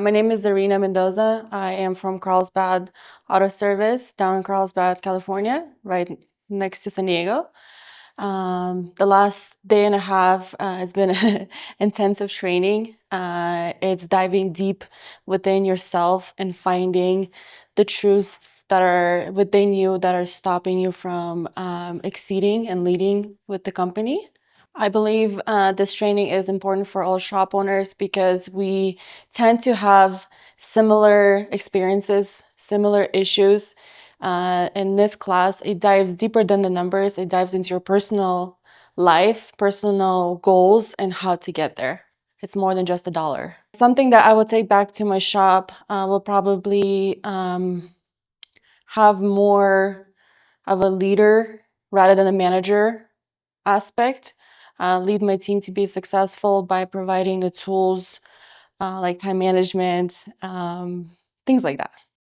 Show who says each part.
Speaker 1: My name is Zarina Mendoza. I am from Carlsbad Auto Service down in Carlsbad, California, right next to San Diego. The last day and a half has been intensive training. It's diving deep within yourself and finding the truths that are within you that are stopping you from exceeding and leading with the company. I believe this training is important for all shop owners because we tend to have similar experiences, similar issues. In this class, it dives deeper than the numbers. It dives into your personal life, personal goals, and how to get there. It's more than just a dollar. Something that I will take back to my shop will probably have more of a leader rather than a manager aspect. Lead my team to be successful by providing the tools like time management, things like that.